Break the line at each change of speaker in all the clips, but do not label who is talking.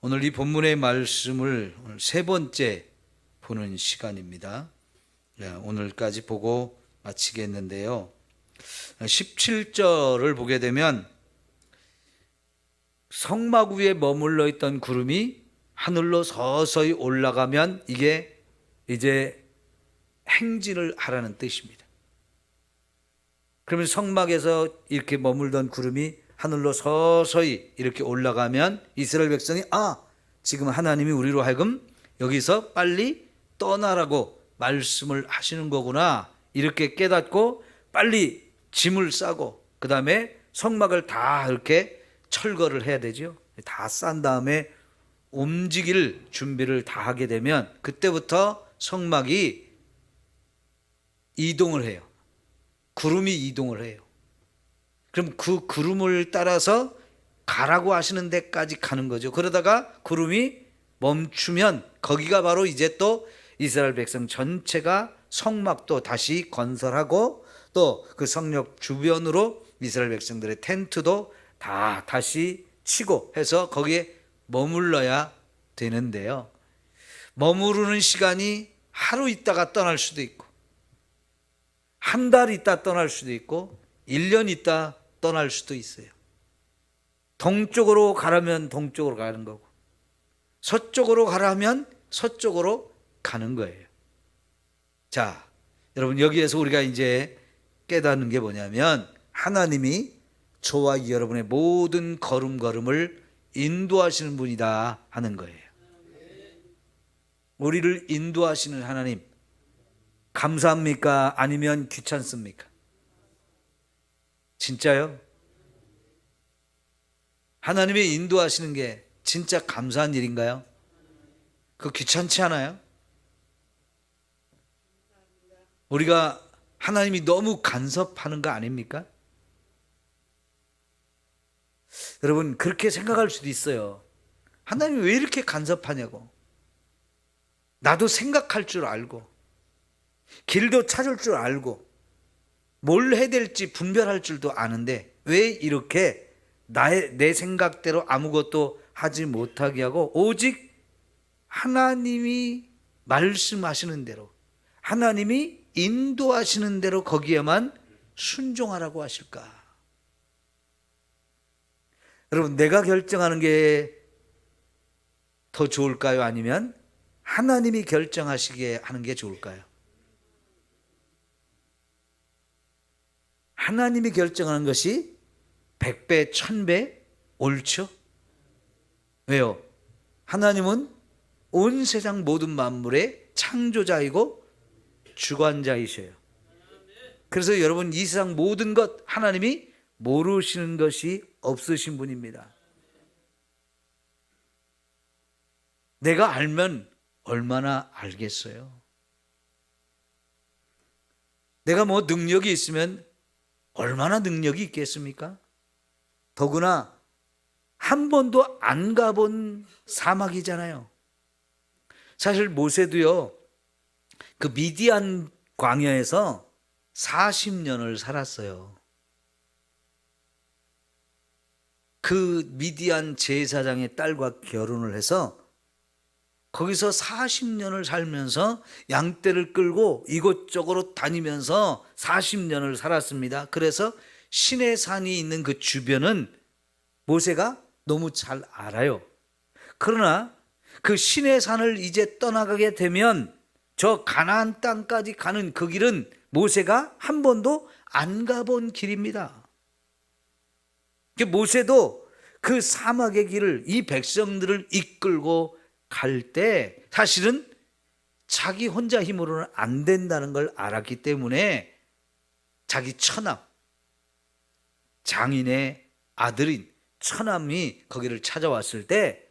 오늘 이 본문의 말씀을 오늘 세 번째 보는 시간입니다. 오늘까지 보고 마치겠는데요. 17절을 보게 되면 성막 위에 머물러 있던 구름이 하늘로 서서히 올라가면 이게 이제 행진을 하라는 뜻입니다. 그러면 성막에서 이렇게 머물던 구름이 하늘로 서서히 이렇게 올라가면 이스라엘 백성이 지금 하나님이 우리로 하여금 여기서 빨리 떠나라고 말씀을 하시는 거구나 이렇게 깨닫고 빨리 짐을 싸고 그 다음에 성막을 다 이렇게 철거를 해야 되죠. 다 싼 다음에 움직일 준비를 다 하게 되면 그때부터 성막이 이동을 해요. 구름이 이동을 해요. 그럼 그 구름을 따라서 가라고 하시는 데까지 가는 거죠. 그러다가 구름이 멈추면 거기가 바로 이제 또 이스라엘 백성 전체가 성막도 다시 건설하고 또 그 성역 주변으로 이스라엘 백성들의 텐트도 다 다시 치고 해서 거기에 머물러야 되는데요. 머무르는 시간이 하루 있다가 떠날 수도 있고 한 달 있다 떠날 수도 있고 1년 있다 떠날 수도 있어요. 동쪽으로 가라면 동쪽으로 가는 거고 서쪽으로 가라면 서쪽으로 가는 거예요. 자, 여러분 여기에서 우리가 이제 깨닫는 게 뭐냐면 하나님이 저와 여러분의 모든 걸음걸음을 인도하시는 분이다 하는 거예요. 우리를 인도하시는 하나님 감사합니까? 아니면 귀찮습니까? 진짜요? 하나님의 인도하시는 게 진짜 감사한 일인가요? 그거 귀찮지 않아요? 우리가 하나님이 너무 간섭하는 거 아닙니까? 여러분 그렇게 생각할 수도 있어요. 하나님이 왜 이렇게 간섭하냐고. 나도 생각할 줄 알고 길도 찾을 줄 알고 뭘 해야 될지 분별할 줄도 아는데 왜 이렇게 내 생각대로 아무것도 하지 못하게 하고 오직 하나님이 말씀하시는 대로 하나님이 인도하시는 대로 거기에만 순종하라고 하실까? 여러분 내가 결정하는 게 더 좋을까요? 아니면 하나님이 결정하시게 하는 게 좋을까요? 하나님이 결정하는 것이 100배, 1000배 옳죠? 왜요? 하나님은 온 세상 모든 만물의 창조자이고 주관자이셔요. 그래서 여러분 이 세상 모든 것 하나님이 모르시는 것이 없으신 분입니다. 내가 알면 얼마나 알겠어요? 내가 뭐 능력이 있으면 얼마나 능력이 있겠습니까? 더구나 한 번도 안 가본 사막이잖아요. 사실 모세도요, 그 미디안 광야에서 40년을 살았어요. 그 미디안 제사장의 딸과 결혼을 해서 거기서 40년을 살면서 양떼를 끌고 이곳저곳으로 다니면서 40년을 살았습니다. 그래서 시내산이 있는 그 주변은 모세가 너무 잘 알아요. 그러나 그 시내산을 이제 떠나가게 되면 저 가나안 땅까지 가는 그 길은 모세가 한 번도 안 가본 길입니다. 모세도 그 사막의 길을 이 백성들을 이끌고 갈 때 사실은 자기 혼자 힘으로는 안 된다는 걸 알았기 때문에 자기 처남, 장인의 아들인 처남이 거기를 찾아왔을 때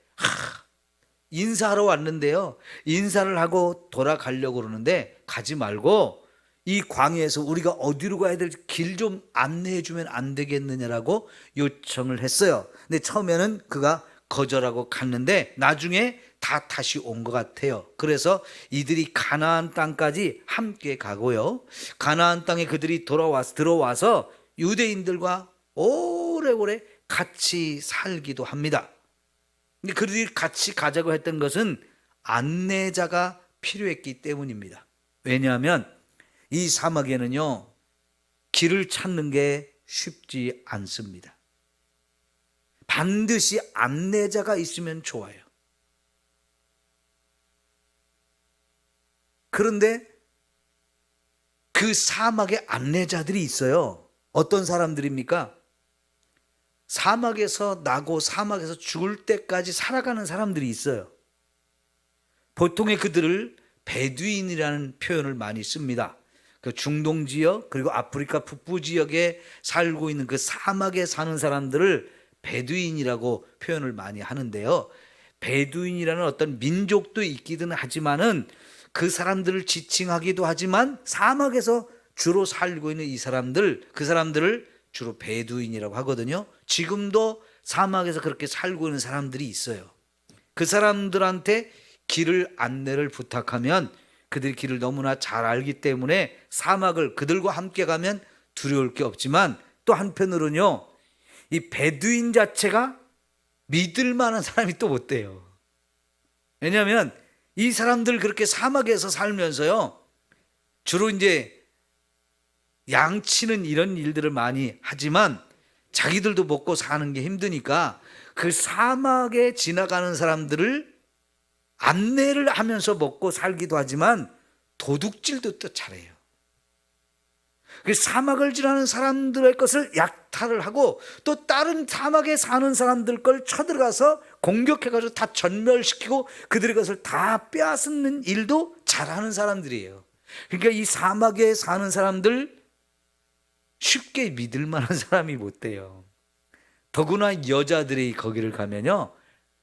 인사하러 왔는데요. 인사를 하고 돌아가려고 그러는데 가지 말고 이 광야에서 우리가 어디로 가야 될지 길 좀 안내해 주면 안 되겠느냐라고 요청을 했어요. 근데 처음에는 그가 거절하고 갔는데 나중에 다 다시 온 것 같아요. 그래서 이들이 가나안 땅까지 함께 가고요. 가나안 땅에 그들이 들어와서 유대인들과 오래오래 같이 살기도 합니다. 근데 그들이 같이 가자고 했던 것은 안내자가 필요했기 때문입니다. 왜냐하면 이 사막에는요, 길을 찾는 게 쉽지 않습니다. 반드시 안내자가 있으면 좋아요. 그런데 그 사막에 안내자들이 있어요. 어떤 사람들입니까? 사막에서 나고 사막에서 죽을 때까지 살아가는 사람들이 있어요. 보통의 그들을 베두인이라는 표현을 많이 씁니다. 그 중동 지역 그리고 아프리카 북부 지역에 살고 있는 그 사막에 사는 사람들을 베두인이라고 표현을 많이 하는데요. 베두인이라는 어떤 민족도 있기는 하지만은 그 사람들을 지칭하기도 하지만 사막에서 주로 살고 있는 이 사람들, 그 사람들을 주로 베두인이라고 하거든요. 지금도 사막에서 그렇게 살고 있는 사람들이 있어요. 그 사람들한테 길을 안내를 부탁하면 그들이 길을 너무나 잘 알기 때문에 사막을 그들과 함께 가면 두려울 게 없지만, 또 한편으로는요, 이 베두인 자체가 믿을 만한 사람이 또 못 돼요. 왜냐하면 이 사람들 그렇게 사막에서 살면서요, 주로 이제 양치는 이런 일들을 많이 하지만 자기들도 먹고 사는 게 힘드니까 그 사막에 지나가는 사람들을 안내를 하면서 먹고 살기도 하지만 도둑질도 또 잘해요. 그 사막을 지나는 사람들의 것을 약탈을 하고 또 다른 사막에 사는 사람들 걸 쳐들어가서 공격해가지고 다 전멸시키고 그들의 것을 다 빼앗는 일도 잘하는 사람들이에요. 그러니까 이 사막에 사는 사람들 쉽게 믿을 만한 사람이 못 돼요. 더구나 여자들이 거기를 가면요,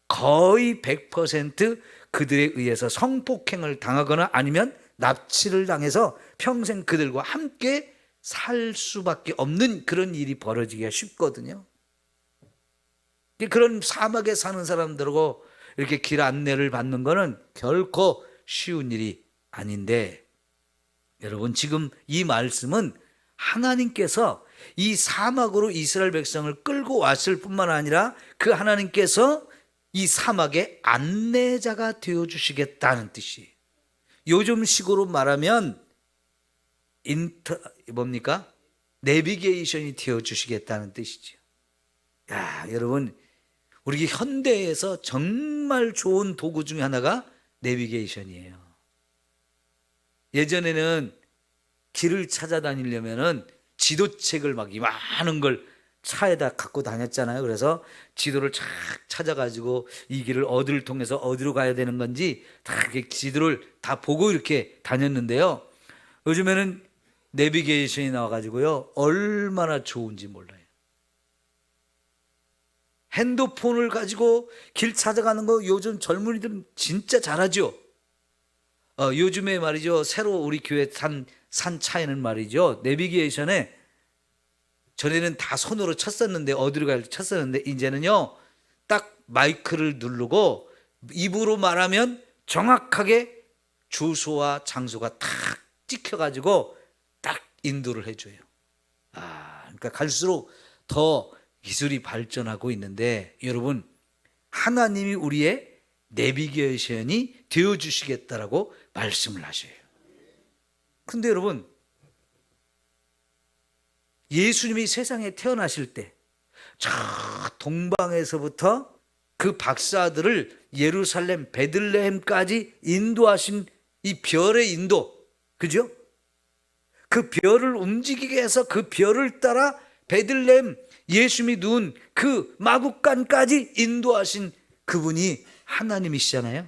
거의 100% 그들에 의해서 성폭행을 당하거나 아니면 납치를 당해서 평생 그들과 함께 살 수밖에 없는 그런 일이 벌어지기가 쉽거든요. 그런 사막에 사는 사람들하고 이렇게 길 안내를 받는 것은 결코 쉬운 일이 아닌데, 여러분 지금 이 말씀은 하나님께서 이 사막으로 이스라엘 백성을 끌고 왔을 뿐만 아니라 그 하나님께서 이 사막에 안내자가 되어주시겠다는 뜻이에요. 요즘 식으로 말하면 내비게이션이 되어주시겠다는 뜻이죠. 야, 여러분, 우리 현대에서 정말 좋은 도구 중에 하나가 내비게이션이에요. 예전에는 길을 찾아다니려면은 지도책을 막 이만한 걸 차에다 갖고 다녔잖아요. 그래서 지도를 쫙 찾아가지고 이 길을 어디를 통해서 어디로 가야 되는 건지 다 이렇게 지도를 다 보고 이렇게 다녔는데요. 요즘에는 내비게이션이 나와가지고요, 얼마나 좋은지 몰라요. 핸드폰을 가지고 길 찾아가는 거 요즘 젊은이들은 진짜 잘하죠. 요즘에 말이죠, 새로 우리 교회 산 차에는 말이죠, 내비게이션에 전에는 다 손으로 쳤었는데, 어디로 갈지 쳤었는데, 이제는요 딱 마이크를 누르고 입으로 말하면 정확하게 주소와 장소가 탁 찍혀가지고 딱 인도를 해줘요. 그러니까 갈수록 더 기술이 발전하고 있는데, 여러분, 하나님이 우리의 내비게이션이 되어주시겠다라고 말씀을 하셔요. 근데 여러분, 예수님이 세상에 태어나실 때 저 동방에서부터 그 박사들을 예루살렘 베들레헴까지 인도하신 이 별의 인도, 그죠? 그 별을 움직이게 해서 그 별을 따라 베들레헴 예수님이 누운 그 마국간까지 인도하신 그분이 하나님이시잖아요.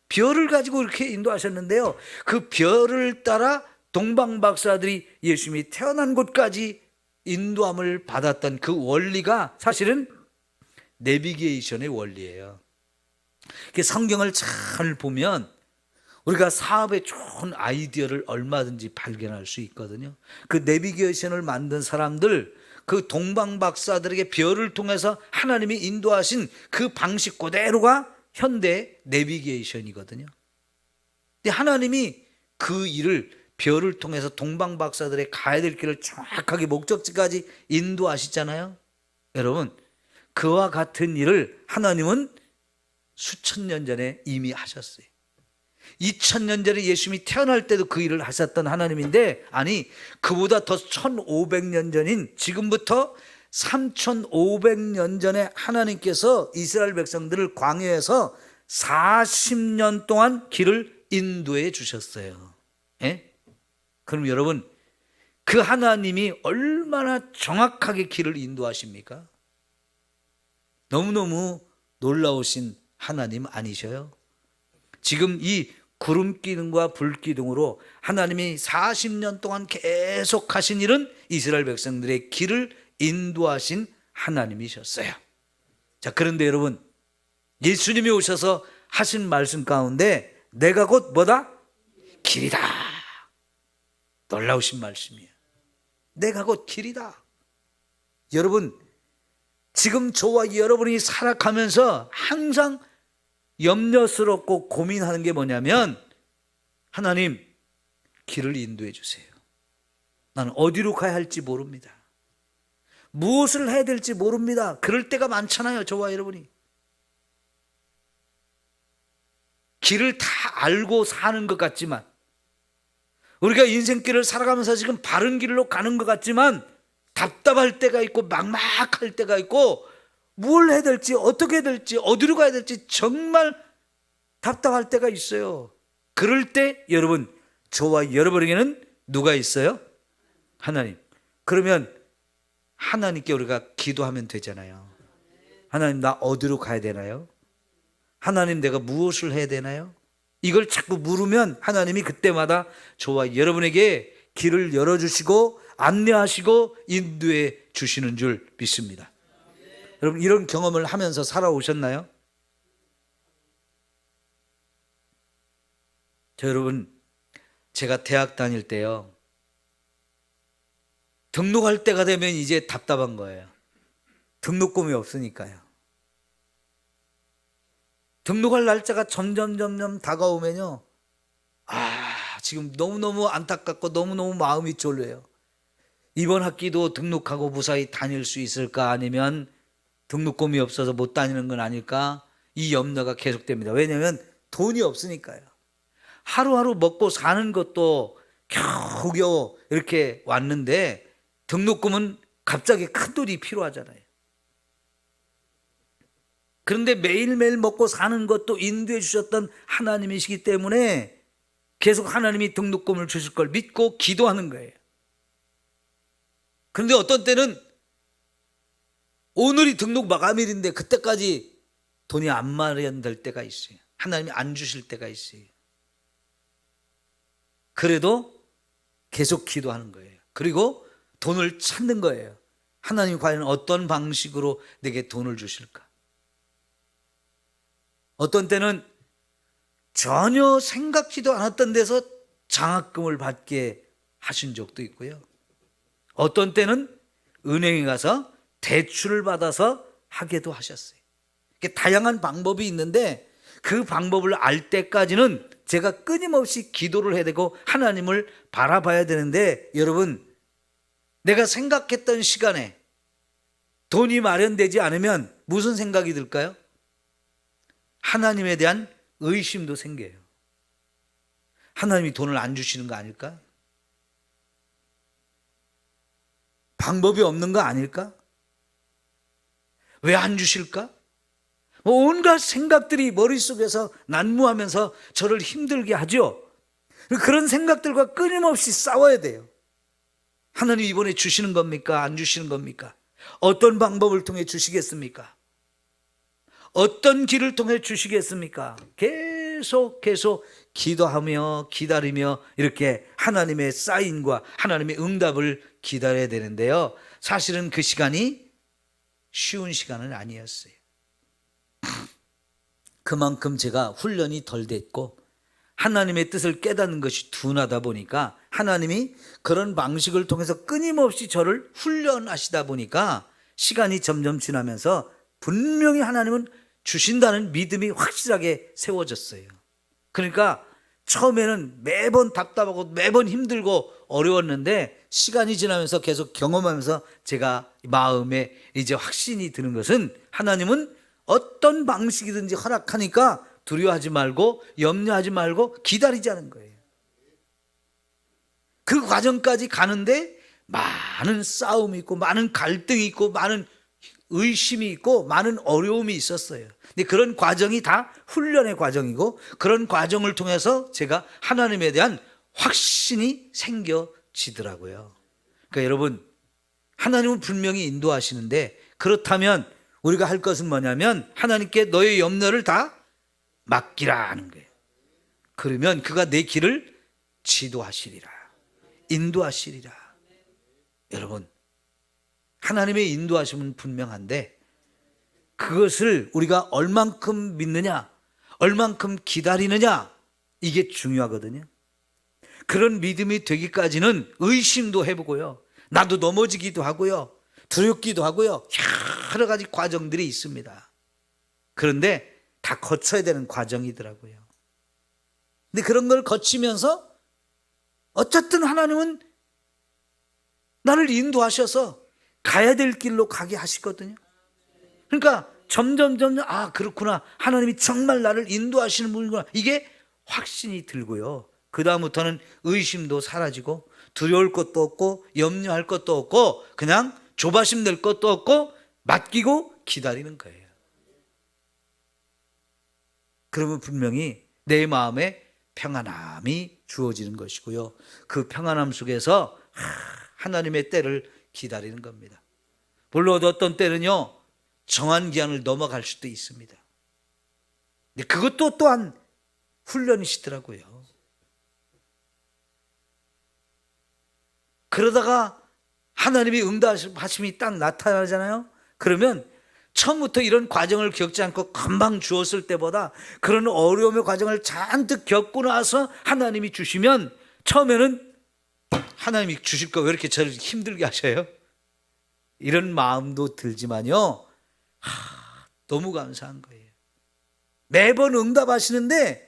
별을 가지고 이렇게 인도하셨는데요, 그 별을 따라 동방 박사들이 예수님이 태어난 곳까지 인도함을 받았던 그 원리가 사실은 내비게이션의 원리예요. 성경을 잘 보면 우리가 사업에 좋은 아이디어를 얼마든지 발견할 수 있거든요. 그 내비게이션을 만든 사람들, 그 동방 박사들에게 별을 통해서 하나님이 인도하신 그 방식 그대로가 현대 내비게이션이거든요. 근데 하나님이 그 일을 별을 통해서 동방 박사들의 가야 될 길을 정확하게 목적지까지 인도하시잖아요. 여러분, 그와 같은 일을 하나님은 수천 년 전에 이미 하셨어요. 2000년 전에 예수님이 태어날 때도 그 일을 하셨던 하나님인데, 아니 그보다 더 1500년 전인 지금부터 3500년 전에 하나님께서 이스라엘 백성들을 광야에서 40년 동안 길을 인도해 주셨어요. 예? 그럼 여러분, 그 하나님이 얼마나 정확하게 길을 인도하십니까? 너무너무 놀라우신 하나님 아니셔요? 지금 이 구름 기둥과 불 기둥으로 하나님이 40년 동안 계속 하신 일은 이스라엘 백성들의 길을 인도하신 하나님이셨어요. 자, 그런데 여러분, 예수님이 오셔서 하신 말씀 가운데 내가 곧 뭐다? 길이다. 놀라우신 말씀이에요. 내가 곧 길이다. 여러분, 지금 저와 여러분이 살아가면서 항상 염려스럽고 고민하는 게 뭐냐면, 하나님, 길을 인도해 주세요. 나는 어디로 가야 할지 모릅니다. 무엇을 해야 될지 모릅니다. 그럴 때가 많잖아요, 저와 여러분이. 길을 다 알고 사는 것 같지만, 우리가 인생길을 살아가면서 지금 바른 길로 가는 것 같지만 답답할 때가 있고 막막할 때가 있고, 뭘 해야 될지, 어떻게 해야 될지, 어디로 가야 될지 정말 답답할 때가 있어요. 그럴 때 여러분, 저와 여러분에게는 누가 있어요? 하나님. 그러면 하나님께 우리가 기도하면 되잖아요. 하나님, 나 어디로 가야 되나요? 하나님, 내가 무엇을 해야 되나요? 이걸 자꾸 물으면 하나님이 그때마다 저와 여러분에게 길을 열어주시고 안내하시고 인도해 주시는 줄 믿습니다. 여러분, 이런 경험을 하면서 살아오셨나요? 여러분, 제가 대학 다닐 때요, 등록할 때가 되면 이제 답답한 거예요. 등록금이 없으니까요. 등록할 날짜가 점점 다가오면요, 지금 너무너무 안타깝고 너무너무 마음이 쫄려요. 이번 학기도 등록하고 무사히 다닐 수 있을까, 아니면 등록금이 없어서 못 다니는 건 아닐까, 이 염려가 계속됩니다. 왜냐하면 돈이 없으니까요. 하루하루 먹고 사는 것도 겨우겨우 이렇게 왔는데 등록금은 갑자기 큰 돈이 필요하잖아요. 그런데 매일매일 먹고 사는 것도 인도해 주셨던 하나님이시기 때문에 계속 하나님이 등록금을 주실 걸 믿고 기도하는 거예요. 그런데 어떤 때는 오늘이 등록 마감일인데 그때까지 돈이 안 마련될 때가 있어요. 하나님이 안 주실 때가 있어요. 그래도 계속 기도하는 거예요. 그리고 돈을 찾는 거예요. 하나님이 과연 어떤 방식으로 내게 돈을 주실까? 어떤 때는 전혀 생각지도 않았던 데서 장학금을 받게 하신 적도 있고요. 어떤 때는 은행에 가서 대출을 받아서 하게도 하셨어요. 이렇게 다양한 방법이 있는데 그 방법을 알 때까지는 제가 끊임없이 기도를 해야 되고 하나님을 바라봐야 되는데, 여러분, 내가 생각했던 시간에 돈이 마련되지 않으면 무슨 생각이 들까요? 하나님에 대한 의심도 생겨요. 하나님이 돈을 안 주시는 거 아닐까? 방법이 없는 거 아닐까? 왜 안 주실까? 온갖 생각들이 머릿속에서 난무하면서 저를 힘들게 하죠. 그런 생각들과 끊임없이 싸워야 돼요. 하나님 이번에 주시는 겁니까? 안 주시는 겁니까? 어떤 방법을 통해 주시겠습니까? 어떤 길을 통해 주시겠습니까? 계속 기도하며 기다리며 이렇게 하나님의 사인과 하나님의 응답을 기다려야 되는데요, 사실은 그 시간이 쉬운 시간은 아니었어요. 그만큼 제가 훈련이 덜 됐고 하나님의 뜻을 깨닫는 것이 둔하다 보니까 하나님이 그런 방식을 통해서 끊임없이 저를 훈련하시다 보니까 시간이 점점 지나면서 분명히 하나님은 주신다는 믿음이 확실하게 세워졌어요. 그러니까 처음에는 매번 답답하고 매번 힘들고 어려웠는데 시간이 지나면서 계속 경험하면서 제가 마음에 이제 확신이 드는 것은, 하나님은 어떤 방식이든지 허락하니까 두려워하지 말고 염려하지 말고 기다리자는 거예요. 그 과정까지 가는데 많은 싸움이 있고 많은 갈등이 있고 많은 의심이 있고 많은 어려움이 있었어요. 근데 그런 과정이 다 훈련의 과정이고 그런 과정을 통해서 제가 하나님에 대한 확신이 생겨지더라고요. 그러니까 여러분, 하나님은 분명히 인도하시는데 그렇다면 우리가 할 것은 뭐냐면 하나님께 너의 염려를 다 맡기라 하는 거예요. 그러면 그가 내 길을 지도하시리라, 인도하시리라. 여러분, 하나님의 인도하심은 분명한데 그것을 우리가 얼만큼 믿느냐, 얼만큼 기다리느냐, 이게 중요하거든요. 그런 믿음이 되기까지는 의심도 해보고요, 나도 넘어지기도 하고요, 두렵기도 하고요, 여러 가지 과정들이 있습니다. 그런데 다 거쳐야 되는 과정이더라고요. 근데 그런 걸 거치면서 어쨌든 하나님은 나를 인도하셔서 가야 될 길로 가게 하시거든요. 그러니까 점점 그렇구나, 하나님이 정말 나를 인도하시는 분이구나, 이게 확신이 들고요. 그 다음부터는 의심도 사라지고 두려울 것도 없고 염려할 것도 없고 그냥 조바심 낼 것도 없고 맡기고 기다리는 거예요. 그러면 분명히 내 마음에 평안함이 주어지는 것이고요, 그 평안함 속에서 하나님의 때를 기다리는 겁니다. 물론 어떤 때는요 정한 기한을 넘어갈 수도 있습니다. 근데 그것도 또한 훈련이시더라고요. 그러다가 하나님이 응답하심이 딱 나타나잖아요. 그러면 처음부터 이런 과정을 겪지 않고 금방 주었을 때보다 그런 어려움의 과정을 잔뜩 겪고 나서 하나님이 주시면, 처음에는 하나님이 주실 거 왜 이렇게 저를 힘들게 하셔요? 이런 마음도 들지만요, 너무 감사한 거예요. 매번 응답하시는데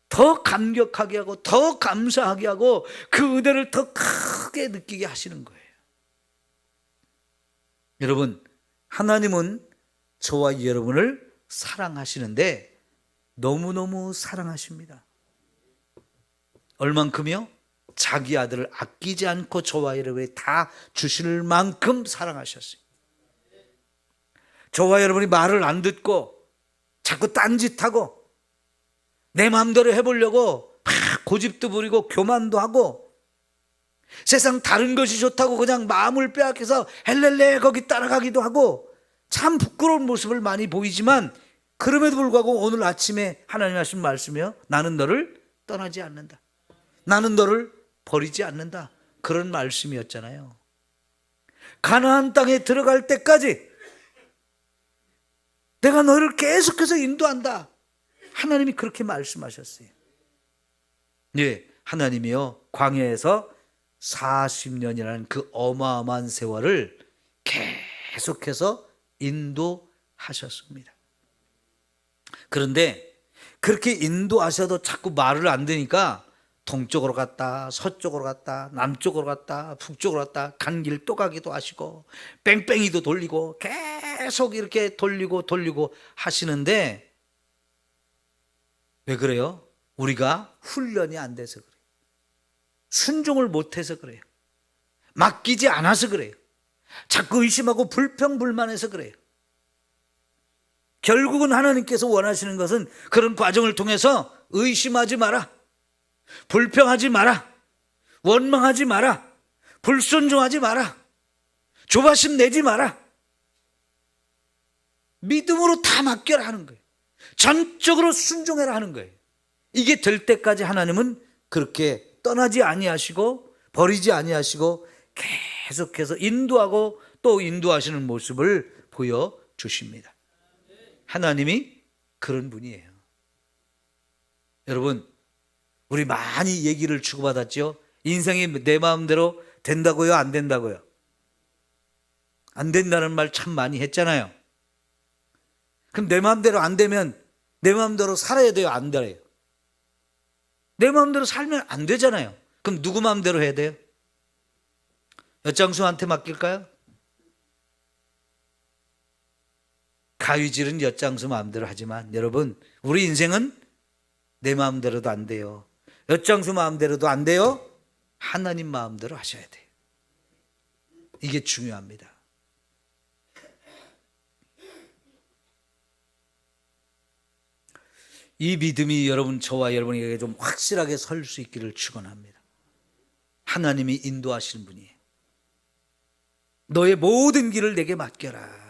더 감격하게 하고 더 감사하게 하고 그 은혜를 더 크게 느끼게 하시는 거예요. 여러분, 하나님은 저와 여러분을 사랑하시는데 너무너무 사랑하십니다. 얼만큼요? 자기 아들을 아끼지 않고 저와 여러분이 다 주실 만큼 사랑하셨어요. 저와 여러분이 말을 안 듣고 자꾸 딴짓하고 내 마음대로 해보려고 막 고집도 부리고 교만도 하고 세상 다른 것이 좋다고 그냥 마음을 빼앗겨서 헬렐레 거기 따라가기도 하고 참 부끄러운 모습을 많이 보이지만, 그럼에도 불구하고 오늘 아침에 하나님 하신 말씀이요, 나는 너를 떠나지 않는다, 나는 너를 버리지 않는다, 그런 말씀이었잖아요. 가나안 땅에 들어갈 때까지 내가 너를 계속해서 인도한다, 하나님이 그렇게 말씀하셨어요. 네, 하나님이요 광야에서 40년이라는 그 어마어마한 세월을 계속해서 인도하셨습니다. 그런데 그렇게 인도하셔도 자꾸 말을 안 듣니까 동쪽으로 갔다 서쪽으로 갔다 남쪽으로 갔다 북쪽으로 갔다 간 길 또 가기도 하시고 뺑뺑이도 돌리고 계속 이렇게 돌리고 하시는데, 왜 그래요? 우리가 훈련이 안 돼서 그래요. 순종을 못해서 그래요. 맡기지 않아서 그래요. 자꾸 의심하고 불평불만해서 그래요. 결국은 하나님께서 원하시는 것은 그런 과정을 통해서 의심하지 마라, 불평하지 마라, 원망하지 마라, 불순종하지 마라, 조바심 내지 마라, 믿음으로 다 맡겨라 하는 거예요. 전적으로 순종해라 하는 거예요. 이게 될 때까지 하나님은 그렇게 떠나지 아니하시고 버리지 아니하시고 계속해서 인도하고 또 인도하시는 모습을 보여주십니다. 하나님이 그런 분이에요. 여러분, 우리 많이 얘기를 주고받았죠. 인생이 내 마음대로 된다고요, 안 된다고요? 안 된다는 말 참 많이 했잖아요. 그럼 내 마음대로 안 되면 내 마음대로 살아야 돼요, 안 돼요? 내 마음대로 살면 안 되잖아요. 그럼 누구 마음대로 해야 돼요? 엿장수한테 맡길까요? 가위질은 엿장수 마음대로 하지만 여러분, 우리 인생은 내 마음대로도 안 돼요. 엿장수 마음대로도 안 돼요. 하나님 마음대로 하셔야 돼요. 이게 중요합니다. 이 믿음이 여러분, 저와 여러분에게 좀 확실하게 설 수 있기를 축원합니다. 하나님이 인도하시는 분이에요. 너의 모든 길을 내게 맡겨라.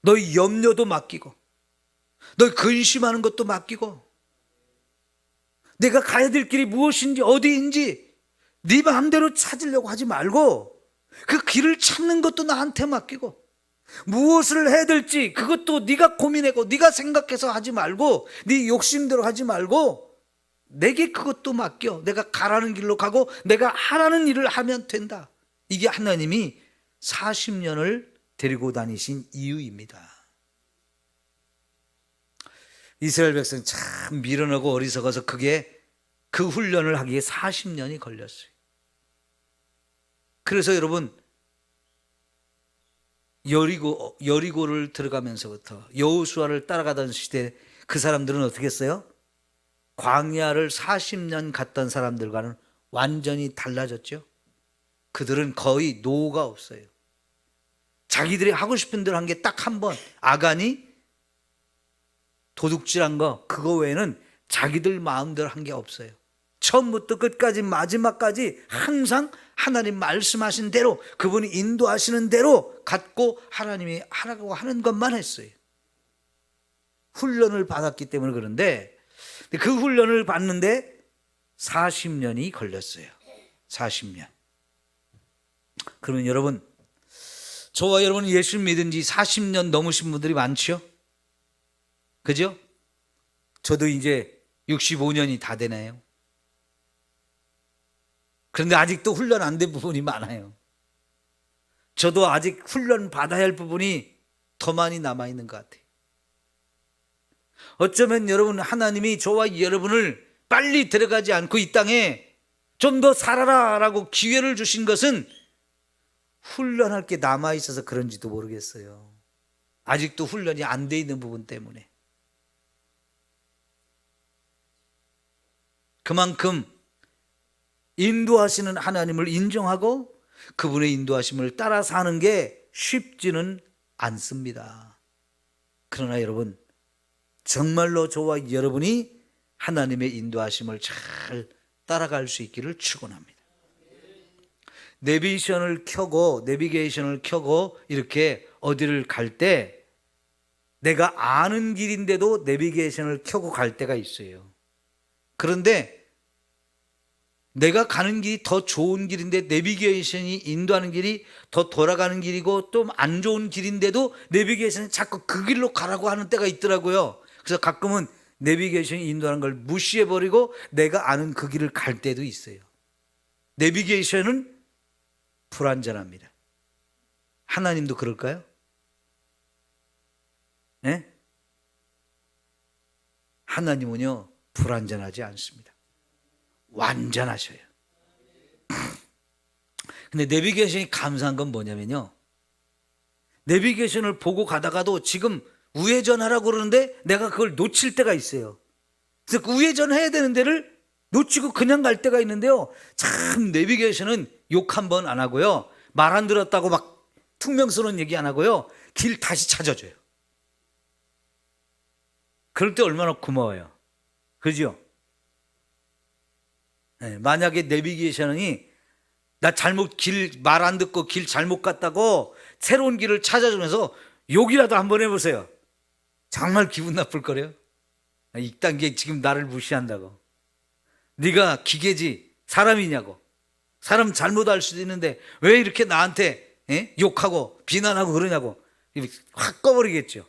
너의 염려도 맡기고, 너의 근심하는 것도 맡기고, 내가 가야 될 길이 무엇인지 어디인지 네 마음대로 찾으려고 하지 말고 그 길을 찾는 것도 나한테 맡기고, 무엇을 해야 될지 그것도 네가 고민하고 네가 생각해서 하지 말고, 네 욕심대로 하지 말고 내게 그것도 맡겨. 내가 가라는 길로 가고 내가 하라는 일을 하면 된다. 이게 하나님이 40년을 데리고 다니신 이유입니다. 이스라엘 백성이 참 미련하고 어리석어서 그 훈련을 하기에 40년이 걸렸어요. 그래서 여러분, 여리고를 들어가면서부터 여호수아를 따라가던 시대 그 사람들은 어떻게 했어요? 광야를 40년 갔던 사람들과는 완전히 달라졌죠. 그들은 거의 노가 없어요. 자기들이 하고 싶은 대로 한 게 딱 한 번, 아간이 도둑질한 거, 그거 외에는 자기들 마음대로 한 게 없어요. 처음부터 끝까지 마지막까지 항상 하나님 말씀하신 대로, 그분이 인도하시는 대로 갖고 하나님이 하라고 하는 것만 했어요. 훈련을 받았기 때문에. 그런데 그 훈련을 받는데 40년이 걸렸어요. 40년. 그러면 여러분, 저와 여러분 예수 믿은 지 40년 넘으신 분들이 많죠? 그죠? 저도 이제 65년이 다 되네요. 그런데 아직도 훈련 안 된 부분이 많아요. 저도 아직 훈련 받아야 할 부분이 더 많이 남아있는 것 같아요. 어쩌면 여러분, 하나님이 저와 여러분을 빨리 들어가지 않고 이 땅에 좀 더 살아라 라고 기회를 주신 것은 훈련할 게 남아있어서 그런지도 모르겠어요. 아직도 훈련이 안 돼 있는 부분 때문에. 그만큼 인도하시는 하나님을 인정하고 그분의 인도하심을 따라 사는 게 쉽지는 않습니다. 그러나 여러분, 정말로 저와 여러분이 하나님의 인도하심을 잘 따라갈 수 있기를 축원합니다. 내비게이션을 켜고 이렇게 어디를 갈 때 내가 아는 길인데도 내비게이션을 켜고 갈 때가 있어요. 그런데 내가 가는 길이 더 좋은 길인데 내비게이션이 인도하는 길이 더 돌아가는 길이고 좀 안 좋은 길인데도 내비게이션이 자꾸 그 길로 가라고 하는 때가 있더라고요. 그래서 가끔은 내비게이션이 인도하는 걸 무시해버리고 내가 아는 그 길을 갈 때도 있어요. 내비게이션은 불완전합니다. 하나님도 그럴까요? 네? 하나님은요, 불완전하지 않습니다. 완전하셔요. 근데 내비게이션이 감사한 건 뭐냐면요, 내비게이션을 보고 가다가도 지금 우회전하라고 그러는데 내가 그걸 놓칠 때가 있어요. 그래서 그 우회전해야 되는 데를 놓치고 그냥 갈 때가 있는데요, 참 내비게이션은 욕 한 번 안 하고요, 말 안 들었다고 막 퉁명스러운 얘기 안 하고요, 길 다시 찾아줘요. 그럴 때 얼마나 고마워요. 그죠? 네, 만약에 내비게이션이 나 말 안 듣고 길 잘못 갔다고 새로운 길을 찾아주면서 욕이라도 한번 해보세요. 정말 기분 나쁠 거래요. 이딴 게 지금 나를 무시한다고. 네가 기계지 사람이냐고. 사람 잘못할 수도 있는데 왜 이렇게 나한테 욕하고 비난하고 그러냐고. 확 꺼버리겠죠.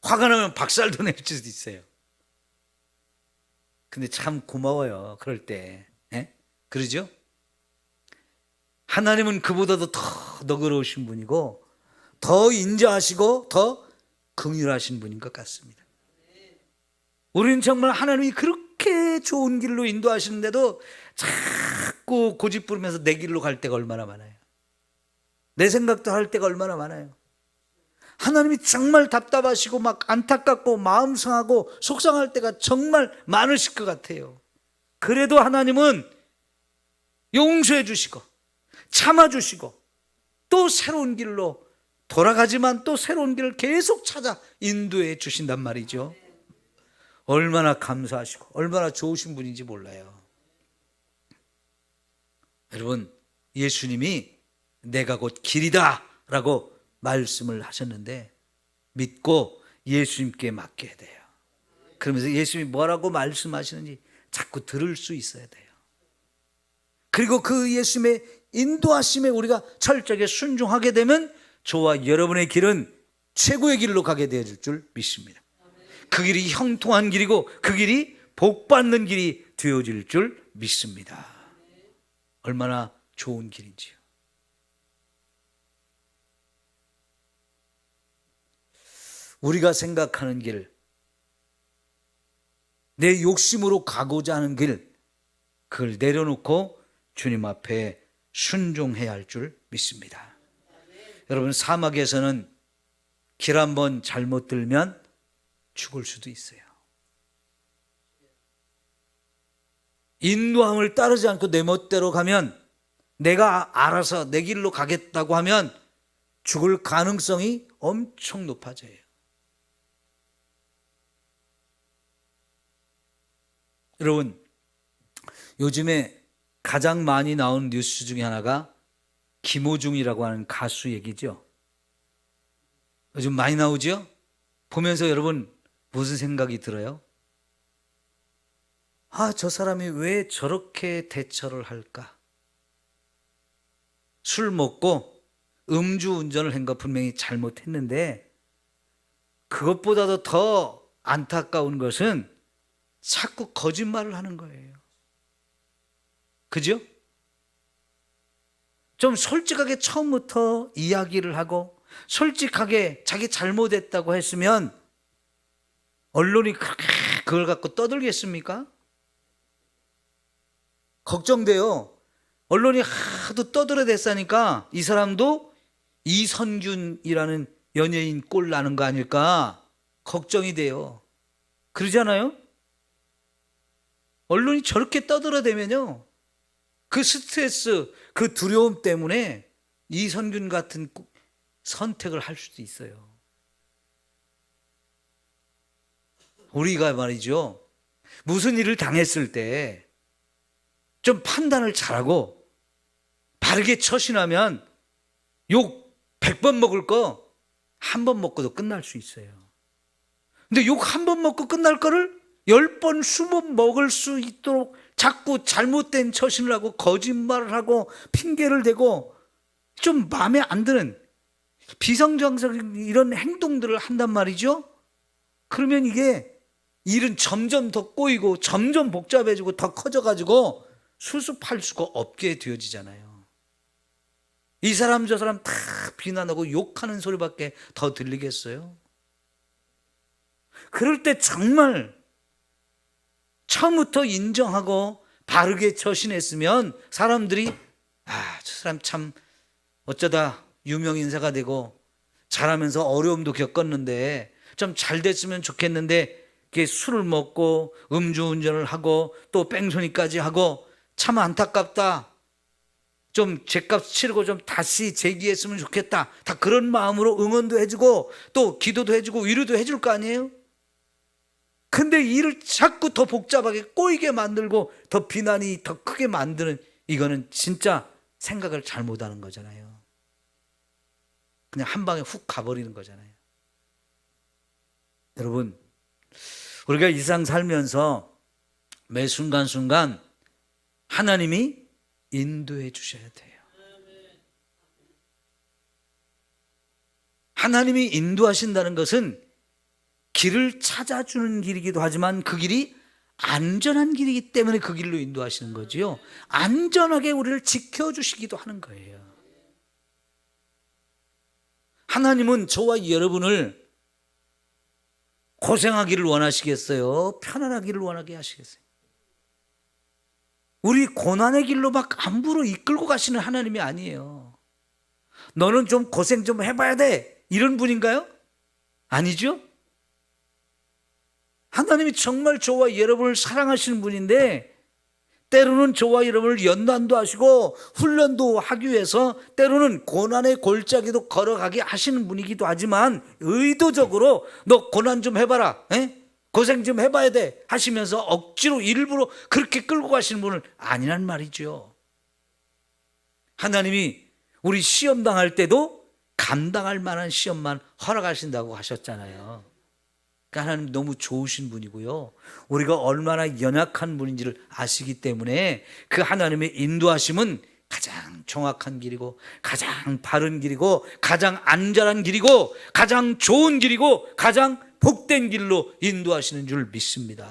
화가 나면 박살도 낼 수도 있어요. 근데 참 고마워요, 그럴 때. 그러죠? 하나님은 그보다도 더 너그러우신 분이고 더 인자하시고 더 긍휼하신 분인 것 같습니다. 우리는 정말 하나님이 그렇게 좋은 길로 인도하시는데도 자꾸 고집 부리면서 내 길로 갈 때가 얼마나 많아요. 내 생각도 할 때가 얼마나 많아요. 하나님이 정말 답답하시고 막 안타깝고 마음 상하고 속상할 때가 정말 많으실 것 같아요. 그래도 하나님은 용서해 주시고 참아 주시고 또 새로운 길로 돌아가지만 또 새로운 길을 계속 찾아 인도해 주신단 말이죠. 얼마나 감사하시고 얼마나 좋으신 분인지 몰라요. 여러분, 예수님이 내가 곧 길이다 라고 말씀을 하셨는데 믿고 예수님께 맡겨야 돼요. 그러면서 예수님이 뭐라고 말씀하시는지 자꾸 들을 수 있어야 돼요. 그리고 그 예수님의 인도하심에 우리가 철저하게 순종하게 되면 저와 여러분의 길은 최고의 길로 가게 되어질 줄 믿습니다. 그 길이 형통한 길이고 그 길이 복받는 길이 되어질 줄 믿습니다. 얼마나 좋은 길인지요. 우리가 생각하는 길, 내 욕심으로 가고자 하는 길, 그걸 내려놓고 주님 앞에 순종해야 할 줄 믿습니다. 여러분, 사막에서는 길 한번 잘못 들면 죽을 수도 있어요. 인도함을 따르지 않고 내 멋대로 가면, 내가 알아서 내 길로 가겠다고 하면 죽을 가능성이 엄청 높아져요. 여러분, 요즘에 가장 많이 나오는 뉴스 중에 하나가 김호중이라고 하는 가수 얘기죠. 요즘 많이 나오죠? 보면서 여러분 무슨 생각이 들어요? 아, 저 사람이 왜 저렇게 대처를 할까? 술 먹고 음주운전을 한 거 분명히 잘못했는데 그것보다도 더 안타까운 것은 자꾸 거짓말을 하는 거예요. 그죠? 좀 솔직하게 처음부터 이야기를 하고 솔직하게 자기 잘못했다고 했으면 언론이 그렇게 그걸 갖고 떠들겠습니까? 걱정돼요. 언론이 하도 떠들어댔으니까 이 사람도 이선균이라는 연예인 꼴 나는 거 아닐까 걱정이 돼요. 그러잖아요? 언론이 저렇게 떠들어대면요, 그 스트레스, 그 두려움 때문에 이선균 같은 선택을 할 수도 있어요. 우리가 말이죠, 무슨 일을 당했을 때 좀 판단을 잘하고 바르게 처신하면 욕 100번 먹을 거 한 번 먹고도 끝날 수 있어요. 근데 욕 한 번 먹고 끝날 거를 10번, 20번 먹을 수 있도록 자꾸 잘못된 처신을 하고 거짓말을 하고 핑계를 대고 좀 마음에 안 드는 비성정적인 이런 행동들을 한단 말이죠. 그러면 이게 일은 점점 더 꼬이고 점점 복잡해지고 더 커져가지고 수습할 수가 없게 되어지잖아요. 이 사람 저 사람 다 비난하고 욕하는 소리밖에 더 들리겠어요? 그럴 때 정말 처음부터 인정하고 바르게 처신했으면 사람들이 저 사람 참 어쩌다 유명 인사가 되고 잘하면서 어려움도 겪었는데 좀 잘 됐으면 좋겠는데 이렇게 술을 먹고 음주운전을 하고 또 뺑소니까지 하고 참 안타깝다. 좀 죄값 치르고 좀 다시 재기했으면 좋겠다. 다 그런 마음으로 응원도 해주고 또 기도도 해주고 위로도 해줄 거 아니에요? 근데 일을 자꾸 더 복잡하게 꼬이게 만들고 더 비난이 더 크게 만드는, 이거는 진짜 생각을 잘못하는 거잖아요. 그냥 한 방에 훅 가버리는 거잖아요. 여러분, 우리가 이 세상 살면서 매 순간순간 하나님이 인도해 주셔야 돼요. 하나님이 인도하신다는 것은 길을 찾아주는 길이기도 하지만 그 길이 안전한 길이기 때문에 그 길로 인도하시는 거지요. 안전하게 우리를 지켜주시기도 하는 거예요. 하나님은 저와 여러분을 고생하기를 원하시겠어요? 편안하기를 원하게 하시겠어요? 우리 고난의 길로 막 함부로 이끌고 가시는 하나님이 아니에요. 너는 좀 고생 좀 해봐야 돼, 이런 분인가요? 아니죠. 하나님이 정말 저와 여러분을 사랑하시는 분인데 때로는 저와 여러분을 연단도 하시고 훈련도 하기 위해서 때로는 고난의 골짜기도 걸어가게 하시는 분이기도 하지만 의도적으로 너 고난 좀 해봐라, 고생 좀 해봐야 돼 하시면서 억지로 일부러 그렇게 끌고 가시는 분은 아니란 말이죠. 하나님이 우리 시험 당할 때도 감당할 만한 시험만 허락하신다고 하셨잖아요. 그러니까 하나님 너무 좋으신 분이고요, 우리가 얼마나 연약한 분인지를 아시기 때문에 그 하나님의 인도하심은 가장 정확한 길이고 가장 바른 길이고 가장 안전한 길이고 가장 좋은 길이고 가장 복된 길로 인도하시는 줄 믿습니다.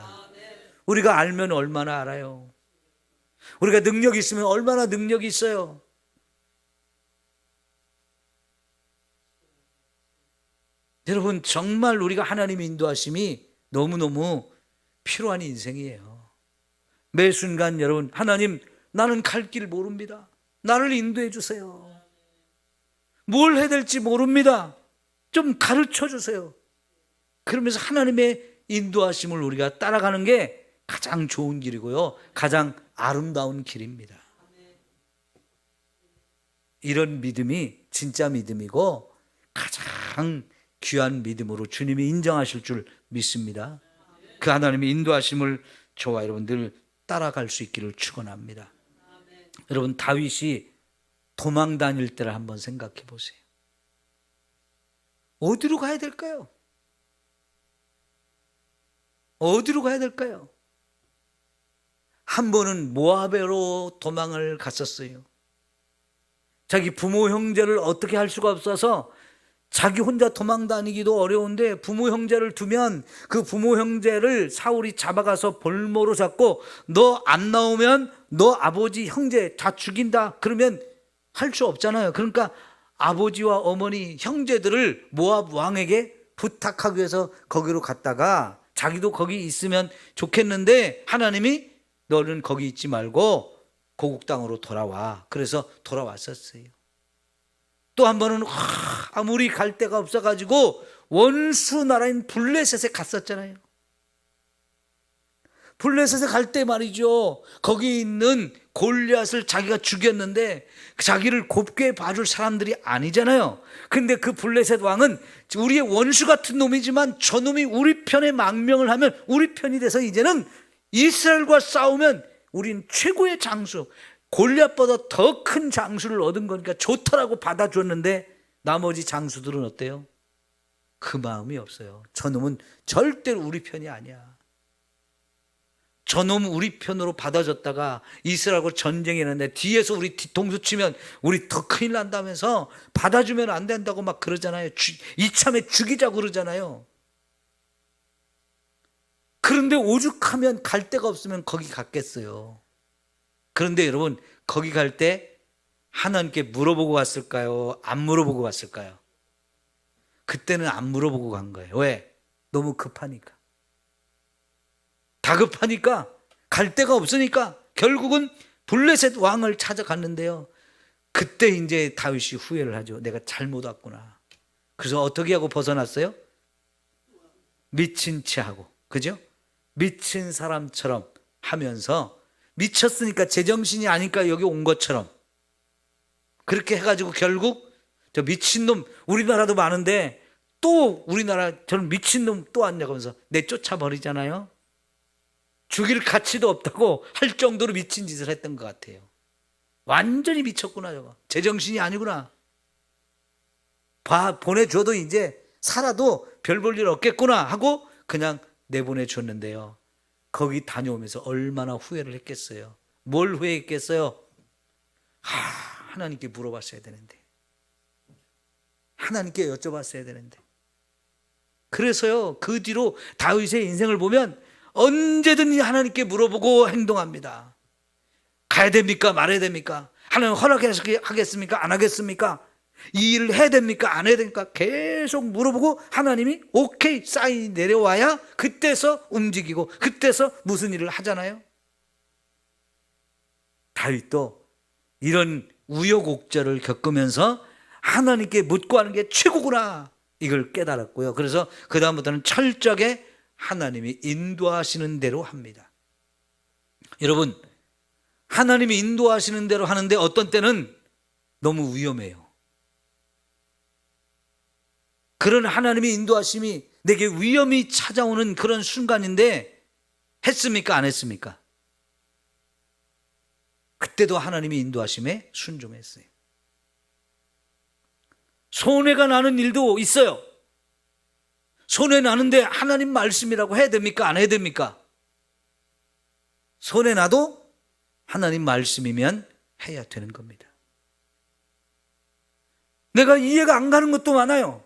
우리가 알면 얼마나 알아요. 우리가 능력이 있으면 얼마나 능력이 있어요. 여러분, 정말 우리가 하나님의 인도하심이 너무너무 필요한 인생이에요. 매 순간 여러분, 하나님 나는 갈 길 모릅니다, 나를 인도해 주세요. 뭘 해야 될지 모릅니다, 좀 가르쳐 주세요. 그러면서 하나님의 인도하심을 우리가 따라가는 게 가장 좋은 길이고요, 가장 아름다운 길입니다. 이런 믿음이 진짜 믿음이고 가장 귀한 믿음으로 주님이 인정하실 줄 믿습니다. 그 하나님의 인도하심을 저와 여러분들 따라갈 수 있기를 축원합니다. 여러분, 다윗이 도망 다닐 때를 한번 생각해 보세요. 어디로 가야 될까요? 어디로 가야 될까요? 한 번은 모압으로 도망을 갔었어요. 자기 부모 형제를 어떻게 할 수가 없어서 자기 혼자 도망 다니기도 어려운데 부모 형제를 두면 그 부모 형제를 사울이 잡아가서 볼모로 잡고 너 안 나오면 너 아버지 형제 다 죽인다 그러면 할 수 없잖아요. 그러니까 아버지와 어머니 형제들을 모압 왕에게 부탁하기 위해서 거기로 갔다가 자기도 거기 있으면 좋겠는데 하나님이 너는 거기 있지 말고 고국 땅으로 돌아와. 그래서 돌아왔었어요. 또 한 번은 아무리 갈 데가 없어가지고 원수 나라인 블레셋에 갔었잖아요. 블레셋에 갈 때 말이죠, 거기 있는 골리앗을 자기가 죽였는데 자기를 곱게 봐줄 사람들이 아니잖아요. 근데 그 블레셋 왕은 우리의 원수 같은 놈이지만 저놈이 우리 편에 망명을 하면 우리 편이 돼서 이제는 이스라엘과 싸우면 우린 최고의 장수, 골리앗보다 더 큰 장수를 얻은 거니까 좋다라고 받아줬는데 나머지 장수들은 어때요? 그 마음이 없어요. 저놈은 절대로 우리 편이 아니야. 저놈 우리 편으로 받아줬다가 이스라엘하고 전쟁이 났는데 뒤에서 우리 뒤통수 치면 우리 더 큰일 난다면서 받아주면 안 된다고 막 그러잖아요. 이참에 죽이자고 그러잖아요. 그런데 오죽하면 갈 데가 없으면 거기 갔겠어요. 그런데 여러분, 거기 갈 때 하나님께 물어보고 갔을까요? 안 물어보고 갔을까요? 그때는 안 물어보고 간 거예요. 왜? 너무 급하니까. 다급하니까, 갈 데가 없으니까 결국은 블레셋 왕을 찾아갔는데요, 그때 이제 다윗이 후회를 하죠. 내가 잘못 왔구나. 그래서 어떻게 하고 벗어났어요? 미친 채 하고, 그죠? 미친 사람처럼 하면서, 미쳤으니까 제정신이 아니까 여기 온 것처럼 그렇게 해가지고 결국 저 미친놈, 우리나라도 많은데 또 우리나라 저는 미친놈 또 왔냐고 하면서 내쫓아버리잖아요. 죽일 가치도 없다고 할 정도로 미친 짓을 했던 것 같아요. 완전히 미쳤구나, 저거. 제정신이 아니구나. 보내줘도 이제 살아도 별 볼 일 없겠구나 하고 그냥 내보내줬는데요, 거기 다녀오면서 얼마나 후회를 했겠어요. 뭘 후회했겠어요? 하나님께 물어봤어야 되는데, 하나님께 여쭤봤어야 되는데. 그래서요, 그 뒤로 다윗의 인생을 보면 언제든지 하나님께 물어보고 행동합니다. 가야 됩니까? 말아야 됩니까? 하나님 허락하겠습니까? 안 하겠습니까? 이 일을 해야 됩니까? 안 해야 됩니까? 계속 물어보고 하나님이 오케이 사인이 내려와야 그때서 움직이고 그때서 무슨 일을 하잖아요. 다윗도 이런 우여곡절을 겪으면서 하나님께 묻고 하는 게 최고구나, 이걸 깨달았고요. 그래서 그 다음부터는 철저하게 하나님이 인도하시는 대로 합니다. 여러분, 하나님이 인도하시는 대로 하는데 어떤 때는 너무 위험해요. 그런 하나님의 인도하심이 내게 위험이 찾아오는 그런 순간인데 했습니까? 안 했습니까? 그때도 하나님의 인도하심에 순종했어요. 손해가 나는 일도 있어요. 손해 나는데 하나님 말씀이라고 해야 됩니까? 안 해야 됩니까? 손해 나도 하나님 말씀이면 해야 되는 겁니다. 내가 이해가 안 가는 것도 많아요.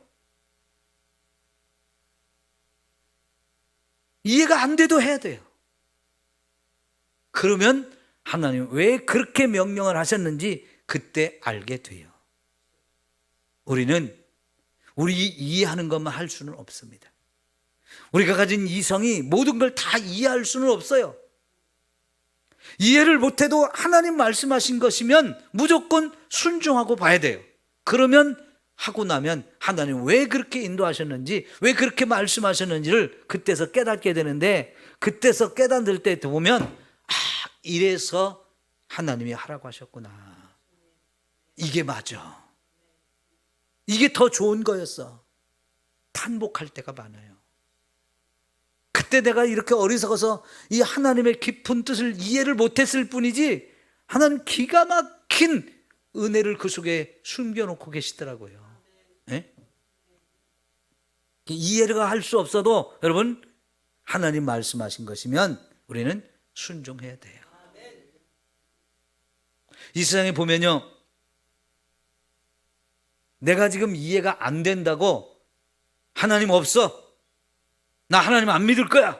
이해가 안 돼도 해야 돼요. 그러면 하나님 왜 그렇게 명령을 하셨는지 그때 알게 돼요. 우리는 우리 이해하는 것만 할 수는 없습니다. 우리가 가진 이성이 모든 걸 다 이해할 수는 없어요. 이해를 못해도 하나님 말씀하신 것이면 무조건 순종하고 봐야 돼요. 그러면 하고 나면 하나님 왜 그렇게 인도하셨는지, 왜 그렇게 말씀하셨는지를 그때서 깨닫게 되는데, 그때서 깨닫을 때 보면 이래서 하나님이 하라고 하셨구나, 이게 맞아, 이게 더 좋은 거였어, 탄복할 때가 많아요. 그때 내가 이렇게 어리석어서 이 하나님의 깊은 뜻을 이해를 못했을 뿐이지 하나님 기가 막힌 은혜를 그 속에 숨겨놓고 계시더라고요. 네? 이해가 할 수 없어도 여러분, 하나님 말씀하신 것이면 우리는 순종해야 돼요. 이 세상에 보면요, 내가 지금 이해가 안 된다고 하나님 없어, 나 하나님 안 믿을 거야,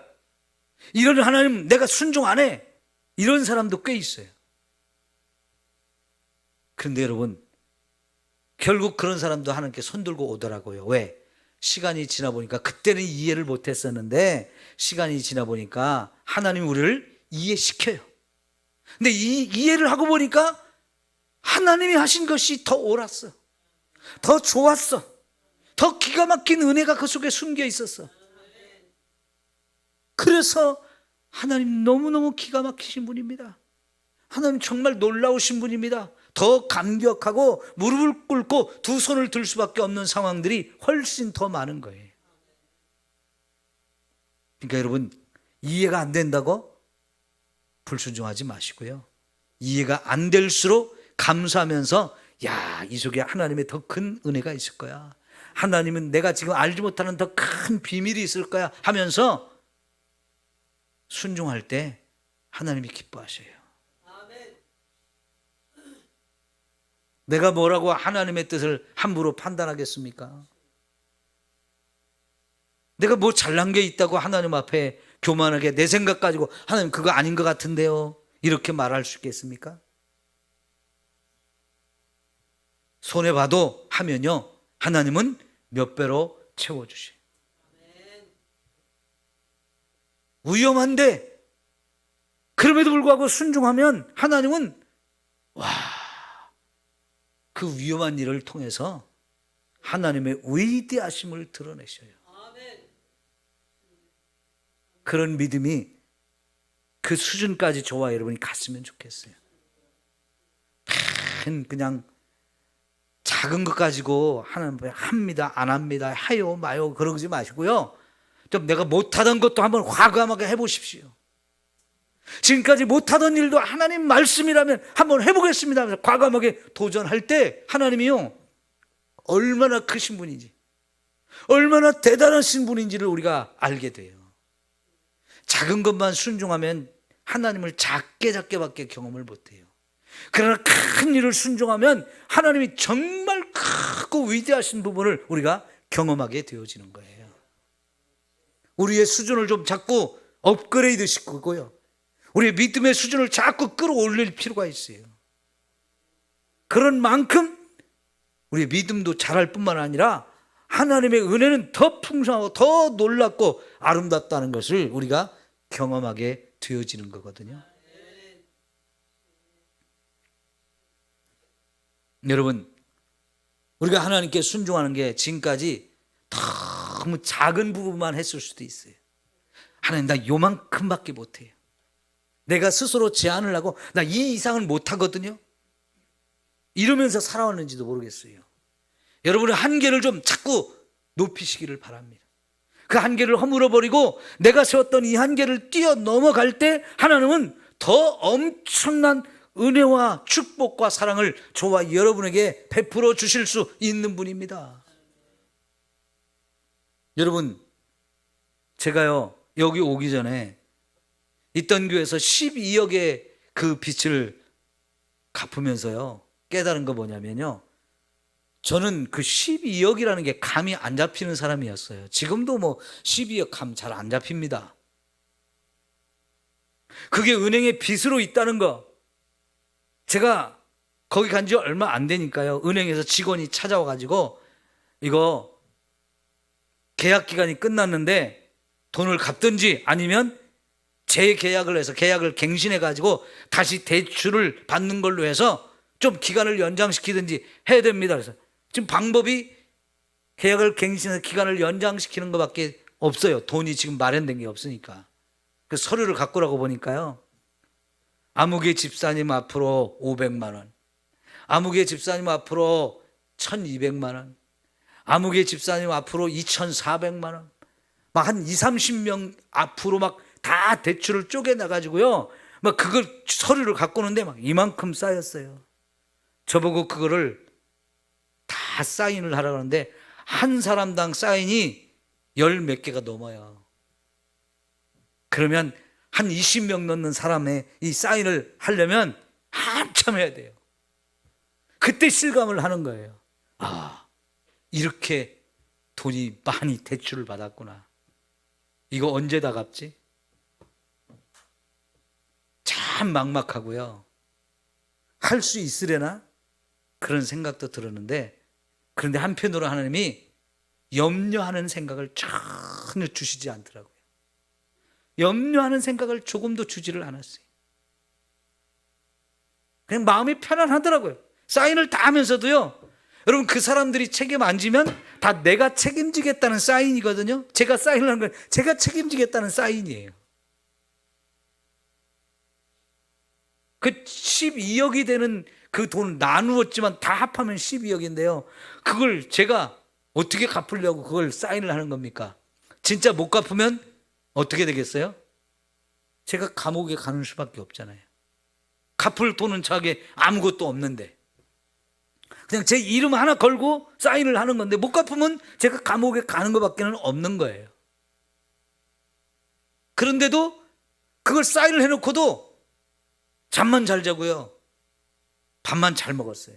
이런 하나님 내가 순종 안 해, 이런 사람도 꽤 있어요. 그런데 여러분, 결국 그런 사람도 하나님께 손들고 오더라고요. 왜? 시간이 지나 보니까, 그때는 이해를 못했었는데 시간이 지나 보니까 하나님이 우리를 이해시켜요. 근데 이해를 하고 보니까 하나님이 하신 것이 더 옳았어, 더 좋았어, 더 기가 막힌 은혜가 그 속에 숨겨 있었어. 그래서 하나님 너무너무 기가 막히신 분입니다. 하나님 정말 놀라우신 분입니다. 더 감격하고 무릎을 꿇고 두 손을 들 수밖에 없는 상황들이 훨씬 더 많은 거예요. 그러니까 여러분, 이해가 안 된다고 불순종하지 마시고요, 이해가 안 될수록 감사하면서 야, 이 속에 하나님의 더 큰 은혜가 있을 거야, 하나님은 내가 지금 알지 못하는 더 큰 비밀이 있을 거야 하면서 순종할 때 하나님이 기뻐하셔요. 내가 뭐라고 하나님의 뜻을 함부로 판단하겠습니까? 내가 뭐 잘난 게 있다고 하나님 앞에 교만하게 내 생각 가지고 하나님 그거 아닌 것 같은데요, 이렇게 말할 수 있겠습니까? 손해봐도 하면요, 하나님은 몇 배로 채워주셔요. 위험한데 그럼에도 불구하고 순종하면 하나님은 그 위험한 일을 통해서 하나님의 위대하심을 드러내셔요. 그런 믿음이, 그 수준까지 저와 여러분이 갔으면 좋겠어요. 그냥 작은 것 가지고 하나님 합니다, 안 합니다, 해요 마요 그러지 마시고요, 좀 내가 못하던 것도 한번 과감하게 해보십시오. 지금까지 못하던 일도 하나님 말씀이라면 한번 해보겠습니다 하면서 과감하게 도전할 때 하나님이요, 얼마나 크신 분인지, 얼마나 대단하신 분인지를 우리가 알게 돼요. 작은 것만 순종하면 하나님을 작게밖에 경험을 못해요. 그러나 큰 일을 순종하면 하나님이 정말 크고 위대하신 부분을 우리가 경험하게 되어지는 거예요. 우리의 수준을 좀 자꾸 업그레이드 시키고요, 우리의 믿음의 수준을 자꾸 끌어올릴 필요가 있어요. 그런 만큼 우리의 믿음도 자랄 뿐만 아니라 하나님의 은혜는 더 풍성하고 더 놀랍고 아름답다는 것을 우리가 경험하게 되어지는 거거든요. 여러분, 우리가 하나님께 순종하는 게 지금까지 너무 작은 부분만 했을 수도 있어요. 하나님, 나 요만큼밖에 못해요. 내가 스스로 제한을 하고 나 이 이상은 못하거든요. 이러면서 살아왔는지도 모르겠어요. 여러분의 한계를 좀 자꾸 높이시기를 바랍니다. 그 한계를 허물어버리고 내가 세웠던 이 한계를 뛰어넘어갈 때 하나님은 더 엄청난 은혜와 축복과 사랑을 저와 여러분에게 베풀어 주실 수 있는 분입니다. 여러분, 제가요 여기 오기 전에 있던 교회에서 12억의 그 빚을 갚으면서요 깨달은 거 뭐냐면요, 저는 그 12억이라는 게 감이 안 잡히는 사람이었어요. 지금도 뭐 12억 감 잘 안 잡힙니다. 그게 은행에 빚으로 있다는 거, 제가 거기 간 지 얼마 안 되니까요 은행에서 직원이 찾아와 가지고 이거 계약 기간이 끝났는데 돈을 갚든지 아니면 재계약을 해서 계약을 갱신해 가지고 다시 대출을 받는 걸로 해서 좀 기간을 연장시키든지 해야 됩니다. 그래서 지금 방법이 계약을 갱신해서 기간을 연장시키는 것밖에 없어요. 돈이 지금 마련된 게 없으니까. 그 서류를 갖고 오라고 보니까요, 아무개 집사님 앞으로 500만 원, 아무개 집사님 앞으로 1200만 원, 아무개 집사님 앞으로 2400만 원, 막 한 20, 30명 앞으로 막 다 대출을 쪼개놔가지고요 막 그걸 서류를 갖고 오는데 막 이만큼 쌓였어요. 저보고 그거를 다 사인을 하라고 하는데 한 사람당 사인이 10몇 개가 넘어요. 그러면 한 20명 넘는 사람의 이 사인을 하려면 한참 해야 돼요. 그때 실감을 하는 거예요. 아, 이렇게 돈이 많이 대출을 받았구나. 이거 언제 다 갚지? 참 막막하고요. 할 수 있으려나? 그런 생각도 들었는데, 그런데 한편으로 하나님이 염려하는 생각을 전혀 주시지 않더라고요. 염려하는 생각을 조금도 주지를 않았어요. 그냥 마음이 편안하더라고요. 사인을 다 하면서도요, 여러분 그 사람들이 책임 안 지면 다 내가 책임지겠다는 사인이거든요. 제가 사인을 한 건 제가 책임지겠다는 사인이에요. 그 12억이 되는 그 돈 나누었지만 다 합하면 12억인데요. 그걸 제가 어떻게 갚으려고 그걸 사인을 하는 겁니까? 진짜 못 갚으면 어떻게 되겠어요? 제가 감옥에 가는 수밖에 없잖아요. 갚을 돈은 저에게 아무것도 없는데 그냥 제 이름 하나 걸고 사인을 하는 건데 못 갚으면 제가 감옥에 가는 것밖에는 없는 거예요. 그런데도 그걸 사인을 해놓고도 잠만 잘 자고요, 밥만 잘 먹었어요.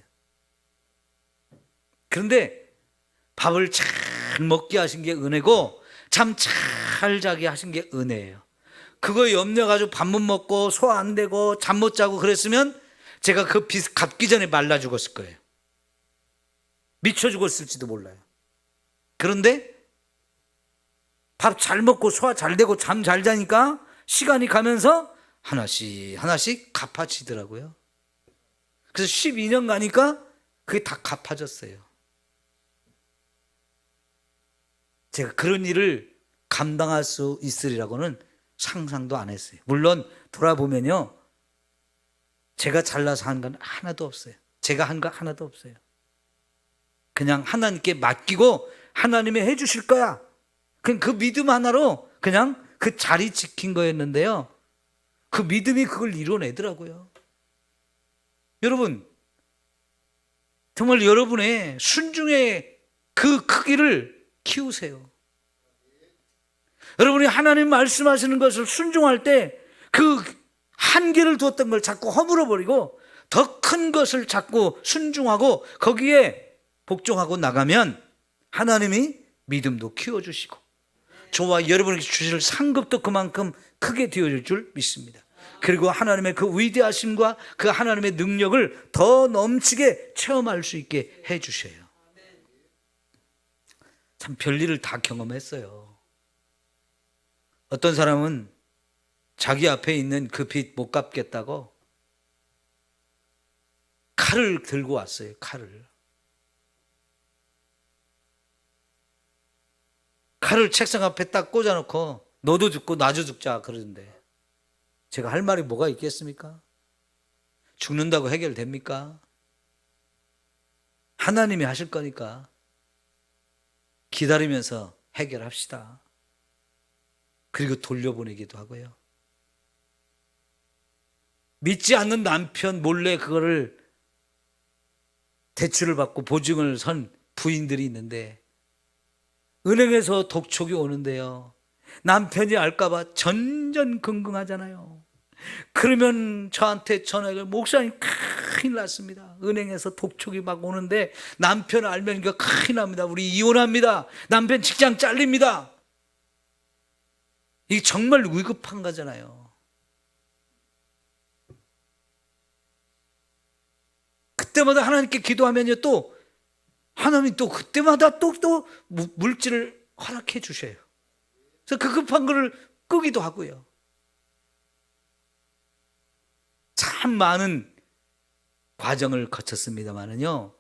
그런데 밥을 잘 먹게 하신 게 은혜고 잠 잘 자게 하신 게 은혜예요. 그거 염려가지고 밥 못 먹고 소화 안 되고 잠 못 자고 그랬으면 제가 그 빚 갚기 전에 말라 죽었을 거예요. 미쳐 죽었을지도 몰라요. 그런데 밥 잘 먹고 소화 잘 되고 잠 잘 자니까 시간이 가면서 하나씩 하나씩 갚아지더라고요. 그래서 12년 가니까 그게 다 갚아졌어요. 제가 그런 일을 감당할 수 있으리라고는 상상도 안 했어요. 물론 돌아보면요, 제가 잘나서 한 건 하나도 없어요. 제가 한 거 하나도 없어요. 그냥 하나님께 맡기고 하나님이 해주실 거야, 그냥 그 믿음 하나로 그냥 그 자리 지킨 거였는데요, 그 믿음이 그걸 이뤄내더라고요. 여러분, 정말 여러분의 순종의 그 크기를 키우세요. 여러분이 하나님 말씀하시는 것을 순종할 때 그 한계를 두었던 걸 자꾸 허물어버리고 더 큰 것을 자꾸 순종하고 거기에 복종하고 나가면 하나님이 믿음도 키워주시고 저와 여러분에게 주실 상급도 그만큼 크게 되어질 줄 믿습니다. 그리고 하나님의 그 위대하심과 그 하나님의 능력을 더 넘치게 체험할 수 있게 해주셔요. 참 별일을 다 경험했어요. 어떤 사람은 자기 앞에 있는 그 빚 못 갚겠다고 칼을 들고 왔어요. 칼을. 칼을 책상 앞에 딱 꽂아놓고 너도 죽고 나도 죽자 그러는데 제가 할 말이 뭐가 있겠습니까? 죽는다고 해결됩니까? 하나님이 하실 거니까 기다리면서 해결합시다. 그리고 돌려보내기도 하고요. 믿지 않는 남편 몰래 그거를 대출을 받고 보증을 선 부인들이 있는데 은행에서 독촉이 오는데요. 남편이 알까봐 전전긍긍하잖아요. 그러면 저한테 전화해서 목사님 큰일 났습니다. 은행에서 독촉이 막 오는데 남편 알면 이거 큰일 납니다. 우리 이혼합니다. 남편 직장 잘립니다. 이게 정말 위급한 거잖아요. 그때마다 하나님께 기도하면요, 또 하나님이 또 그때마다 또 물질을 허락해 주셔요. 그래서 그 급한 거를 끄기도 하고요. 참 많은 과정을 거쳤습니다만은요,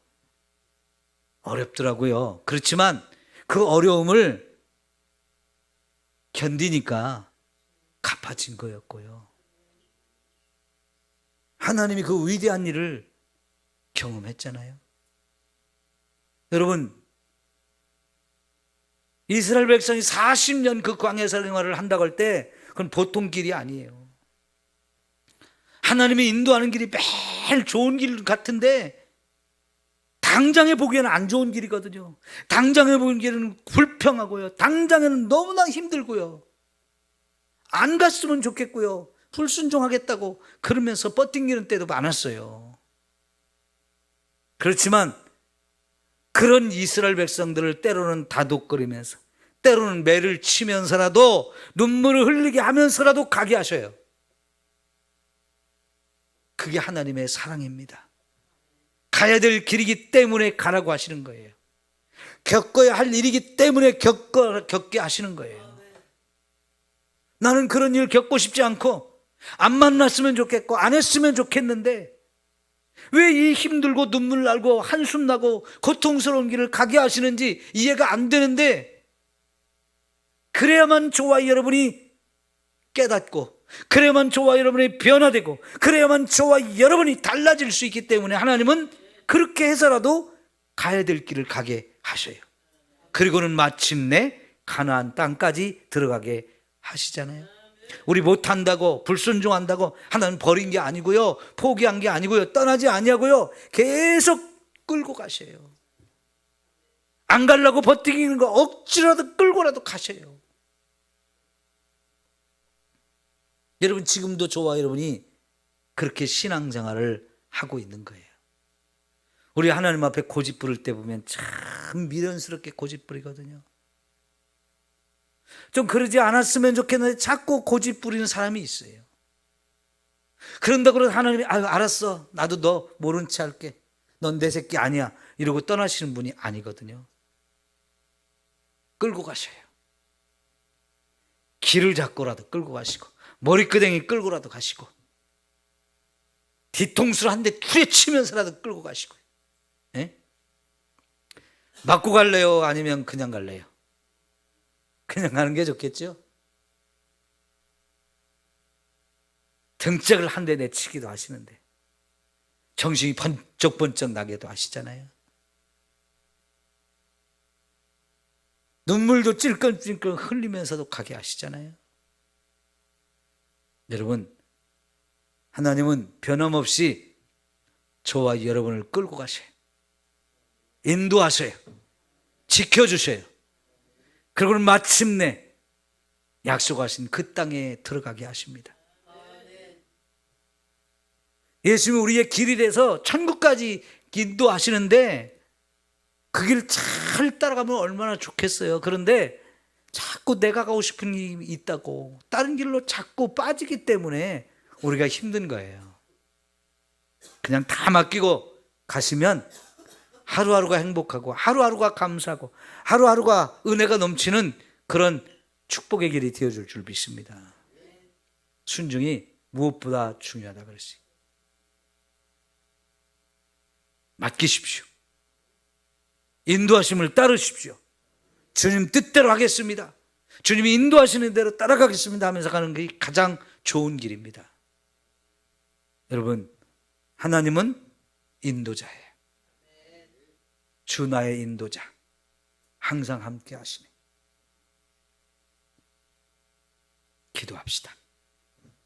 어렵더라고요. 그렇지만 그 어려움을 견디니까 갚아진 거였고요. 하나님이 그 위대한 일을 경험했잖아요. 여러분, 이스라엘 백성이 40년 그 광야 생활을 한다고 할 때 그건 보통 길이 아니에요. 하나님이 인도하는 길이 매일 좋은 길 같은데 당장에 보기에는 안 좋은 길이거든요. 당장에 보기에는 불평하고요. 당장에는 너무나 힘들고요. 안 갔으면 좋겠고요. 불순종하겠다고 그러면서 뻗팅기는 때도 많았어요. 그렇지만 그런 이스라엘 백성들을 때로는 다독거리면서 때로는 매를 치면서라도 눈물을 흘리게 하면서라도 가게 하셔요. 그게 하나님의 사랑입니다. 가야 될 길이기 때문에 가라고 하시는 거예요. 겪어야 할 일이기 때문에 겪게 하시는 거예요. 나는 그런 일 겪고 싶지 않고 안 만났으면 좋겠고 안 했으면 좋겠는데 왜 이 힘들고 눈물 나고 한숨 나고 고통스러운 길을 가게 하시는지 이해가 안 되는데, 그래야만 저와 여러분이 깨닫고 그래야만 저와 여러분이 변화되고 그래야만 저와 여러분이 달라질 수 있기 때문에 하나님은 그렇게 해서라도 가야 될 길을 가게 하셔요. 그리고는 마침내 가나안 땅까지 들어가게 하시잖아요. 우리 못한다고 불순종한다고 하나님 버린 게 아니고요, 포기한 게 아니고요, 떠나지 아니하고요, 계속 끌고 가셔요. 안 가려고 버티기는 거 억지로라도 끌고라도 가셔요. 여러분, 지금도 저와 여러분이 그렇게 신앙생활을 하고 있는 거예요. 우리 하나님 앞에 고집 부릴 때 보면 참 미련스럽게 고집 부리거든요. 좀 그러지 않았으면 좋겠는데 자꾸 고집 부리는 사람이 있어요. 그런다고 해서 하나님이 알았어, 나도 너 모른 체 할게, 넌 내 새끼 아니야 이러고 떠나시는 분이 아니거든요. 끌고 가셔요. 길을 잡고라도 끌고 가시고 머리끄댕이 끌고라도 가시고 뒤통수를 한 대 후려치면서라도 끌고 가시고. 예? 맞고 갈래요? 아니면 그냥 갈래요? 그냥 가는 게 좋겠죠? 등짝을 한 대 내치기도 하시는데 정신이 번쩍번쩍 나게도 하시잖아요. 눈물도 찔끔찔끔 흘리면서도 가게 하시잖아요. 여러분, 하나님은 변함없이 저와 여러분을 끌고 가셔요. 인도하셔요. 지켜주셔요. 그리고 마침내 약속하신 그 땅에 들어가게 하십니다. 예수님이 우리의 길이 돼서 천국까지 인도하시는데 그 길 잘 따라가면 얼마나 좋겠어요. 그런데 자꾸 내가 가고 싶은 일이 있다고 다른 길로 자꾸 빠지기 때문에 우리가 힘든 거예요. 그냥 다 맡기고 가시면 하루하루가 행복하고 하루하루가 감사하고 하루하루가 은혜가 넘치는 그런 축복의 길이 되어줄 줄 믿습니다. 순종이 무엇보다 중요하다 그랬어요. 맡기십시오. 인도하심을 따르십시오. 주님 뜻대로 하겠습니다, 주님이 인도하시는 대로 따라가겠습니다 하면서 가는 게 가장 좋은 길입니다. 여러분, 하나님은 인도자예요. 주 나의 인도자, 항상 함께 하시네. 기도합시다.